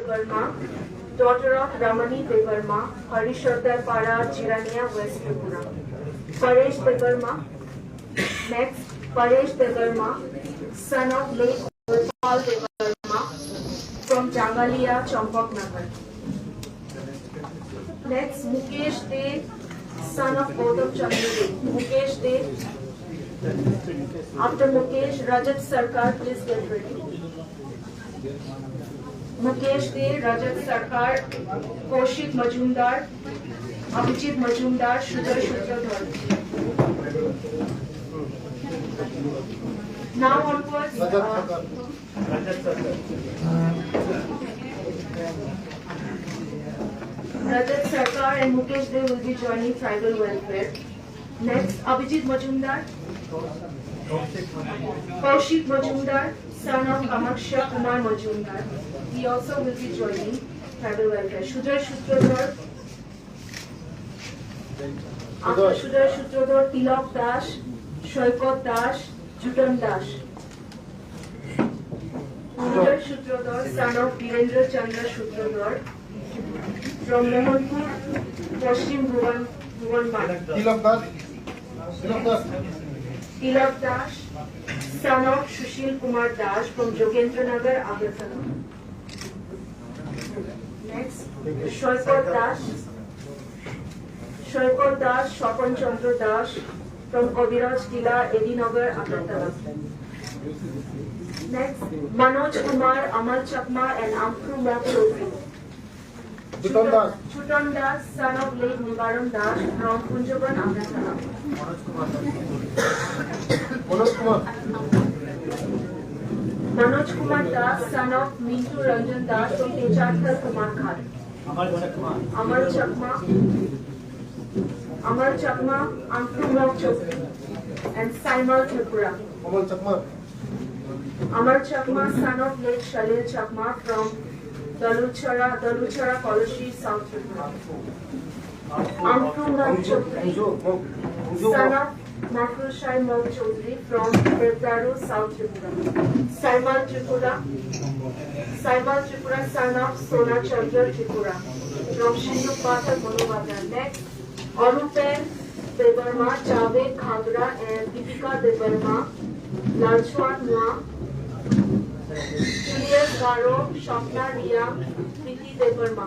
Debbarma, daughter of Ramani Debbarma, Harishardar Para, Chirania, West Tripura. Paresh Debbarma. Next, Paresh Debbarma, son of late Gopal Debbarma from Jangalia, Champaknagar. Next, Mukesh De, son of Gautam Chandra De. Mukesh De. After Mukesh, Rajat Sarkar, please get ready. Mukesh De, Rajat Sarkar, Kaushik Majumdar, Abhijit Majumdar, Shujar Shutradhar. Now onwards, Rajat Sarkar and Mukesh De will be joining tribal welfare. Next, Abhijit Majumdar, Kaushik Majumdar, son of Kamaksha Kumar Majumdar. He also will be joining tribal welfare. Shujar Shutradhar. After Shujar Shutradhar, Tilak Das, Shoykot Das, Jutan Das. Shujar Shutradhar, son of Virendra Chandra Shutradhar from Montri, Paschim Bhuvanbad. Tilak Das, son of Sushil Kumar Das from Jogendra Nagar, Agartala. Next, Shoykot Das, Swapan Chandra Das from Kaviraj Tila, Edinagar, Agartala. Next, Manoj Kumar, Amal Chakma and Amkru Mok Chaudhary. Chutan Das, son of late Nivaram Das from Punjaban, Agartala. Manoj Kumar Das, son of Mintu Ranjan Das from Techarthal, Kumar Khat. Amal Chakma, Amkru Mok Chaudhary and Saimal Tripura. Amal Chakma, son of late Shalil Chakma from Daluchara Kolashi, South Tripura. Amkru Mok Chaudhary, son of Makrusai Mok Chaudhary from Debarma, South Tripura. Saimal Tripura, son of Sona Chandra Tripura from Shindupata, Monobada. Next, Arupen Debbarma, Javed Ghagra and Deepika Debbarma, Lalchwan Mua, Julius Garo, Shapna Ria, Priti Debbarma.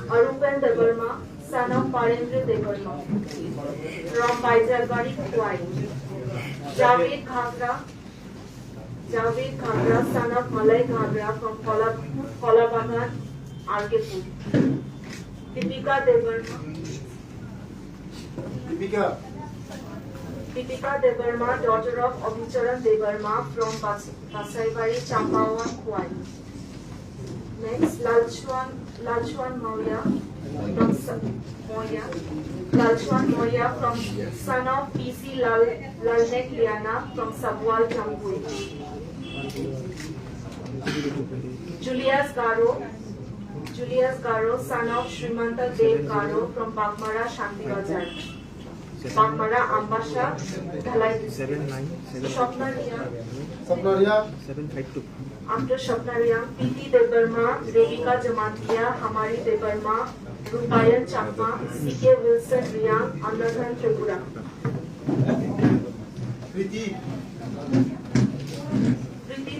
Arupen Debbarma, son of Parendra Debbarma from Baijalbari, Kuwait. Javed Ghagra, son of Malay Ghagra from Kolabagan, Arkepur. Deepika Debbarma, daughter of Abhicharan Debbarma from Pasaibari, Champawan, Kuwait. Next, Lalchwan Moya from son of PC Lalnek Liana from Sabwal, Jamui. Julius Garo, son of Srimanta Dev Garo from Bagmara, Shanti Bazar. Bagmara, Ambasha, Dhalai. Shapnaria. After Shapnaria, Priti Debbarma, Devika Jamatia, Hamari Debbarma, Rupayan Chakma, C.K. Wilson Riang, Andhran Tripura. Priti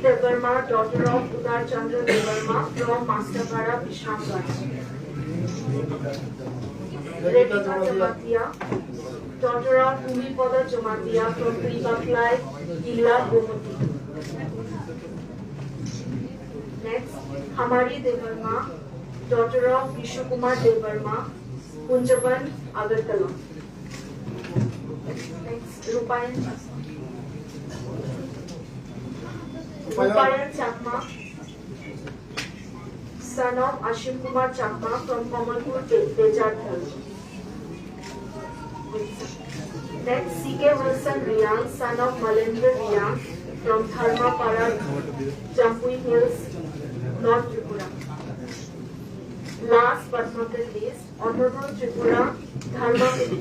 Debbarma, daughter of Udar Chandra Debbarma from Masterpara, Vishamgarh. Devika Jamatia, daughter of Bhumipada Jamatia from Bwkhaktwi, Illa, Gomati. Next, Hamari Debbarma, daughter of Vishukumar Debbarma, Punjaban, Agartala. Next, Rupayan Chakma, son of Ashim Kumar Chakma from Kamalpur, Techarthal. Next, C.K. Wilson Riang, son of Malendra Riang from Dharmapara, Jamui Hills, North Tripura. Last but not the least, Honorable Tripura,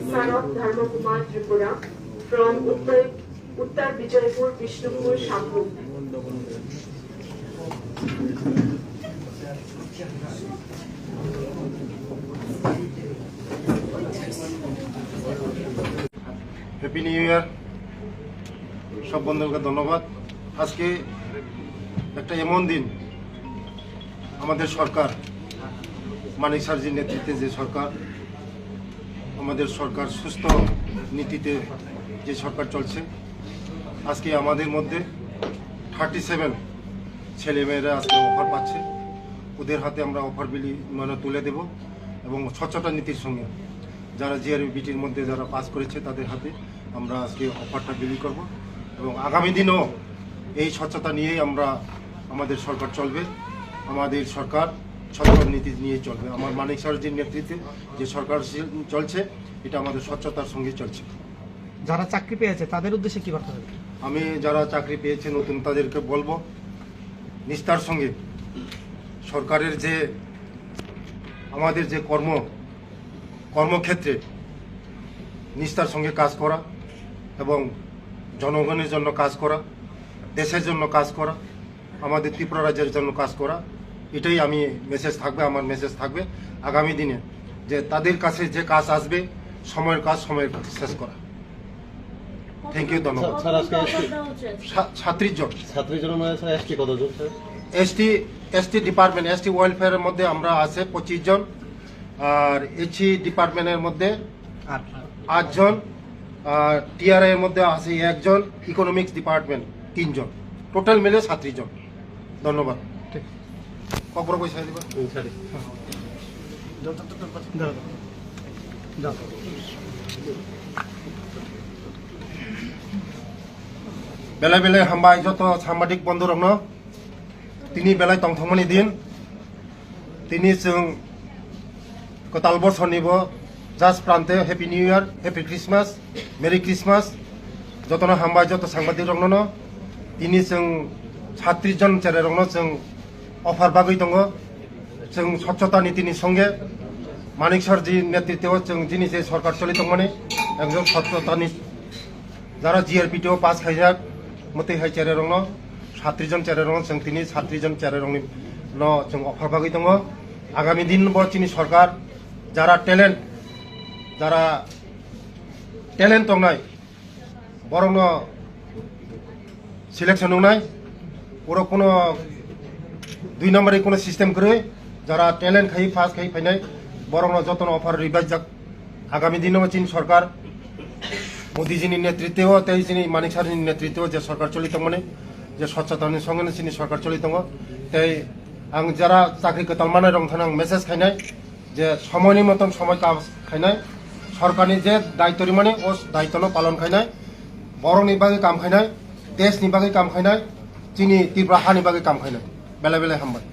son of Dharma Kumar Tripura from Uttar Vijaypur, Vishnupur, Shampur. Happy new year. সব বন্ধুকে ধন্যবাদ। আজকে একটা এমন দিন, আমাদের সরকার মানিক স্যারজির নেতৃত্বে যে সরকার, আমাদের সরকার সুস্থ নীতিতে যে সরকার চলছে, আজকে আমাদের মধ্যে 37 ছেলেমেয়েরা আজকে অফার পাচ্ছে। ওদের হাতে আমরা অফার বিলি তুলে দেব এবং স্বচ্ছতা নীতির সঙ্গে যারা জিআরবিটির মধ্যে যারা পাস করেছে তাদের হাতে আমরা আজকে অফারটা বিলি করব এবং আগামী দিনও এই স্বচ্ছতা নিয়েই আমাদের সরকার চলবে। আমাদের সরকার স্বচ্ছতা নীতি নিয়ে চলবে। আমার মানিক স্যারজির নেতৃত্বে যে সরকার চলছে, এটা আমাদের স্বচ্ছতার সঙ্গে চলছে। যারা চাকরি পেয়েছে তাদের উদ্দেশ্যে কি বার্তা দেবে? আমি যারা চাকরি পেয়েছে নতুন, তাদেরকে বলবো নিষ্ঠার সঙ্গে সরকারের যে আমাদের যে কর্মক্ষেত্রে নিষ্ঠার সঙ্গে কাজ করা এবং জনগণের জন্য কাজ করা, দেশের জন্য কাজ করা, আমাদের ত্রিপুরা রাজ্যের জন্য কাজ করা, এটাই আমার মেসেজ থাকবে আগামী দিনে, যে তাদের কাছে যে কাজ আসবে সময়ের কাজ শেষ করা। থ্যাংক ইউ, ধন্যবাদ। 37 জন। 37 জনের মধ্যে স্যার এসটি কতজন স্যার? এসটি ডিপার্টমেন্ট, এসটি ওয়েলফেয়ারের মধ্যে আমরা আছে 25 জন, আর এইচি ডিপার্টমেন্টের মধ্যে 8 জন, আর টিআরআই এর মধ্যে আছে 1 জন, ইকোনমিক্স ডিপার্টমেন্ট 3 জন, টোটাল মিলে 37 জন। ধন্যবাদ। ঠিক কপর পয়সা দিবা। বেলায় হামবাই যত সাংবাদিক বন্ধু রং তিনি বেলায় তংথমনি দিন তিনি जों गोदान बोसोरनिबो जास्ट प्रान्ते happy new year, happy Christmas, merry Christmas. जतनो हामबाय जत साংবাদিক रंनो তিনি जों 36 जन चेरे रंनो जों अफार बागै दङ। जों स्वच्छता नीतिनि संगे मानिक सरजी नेतृत्वआव जों दिनै जे सरकार चलित दंमोन, एकदम स्वच्छतानि যারা জিআরপিটিও পাস খাইজাক মতে হাই চেরে রং 37 জন চেরে রং जों তিনি 37 জন চেরে রংनि जों अफार बागै दङ। आगामी दिन चिनी सरकार যারা टैलेंट दंनाय बरं सिलेक्शन होनाय ওরা কোনো 2 নম্বরে কোনো সিস্টেম করে যারা टैलेंट খাই পাস খাই ফাইনাই বরং যতন অফার রিভাইজ যাক। আগামী দিনও চীন সরকার মোদীজির নেতৃত্বেও তেইজিনি মানিক স্যারের নেতৃত্বেও যে সরকার চলিত মনে যে স্বচ্ছতার সঙ্গে চিনি সরকার চলিত তাই आं যারা চাকরি কতলমানে রং থানাং মেসেজ খাইনাই যে সময়নি মতন সময় কাজ খাইনাই সরকারনি যে দায়িত্বরি মানে ও দায়িত্বনো পালন খাইনাই বরংনি বাগে কাম খাইনাই দেশনি বাগে কাম খাইনাই চিনি ত্রিপুরা হানি বাগে কাম খাইনাই বেলা হামবাই।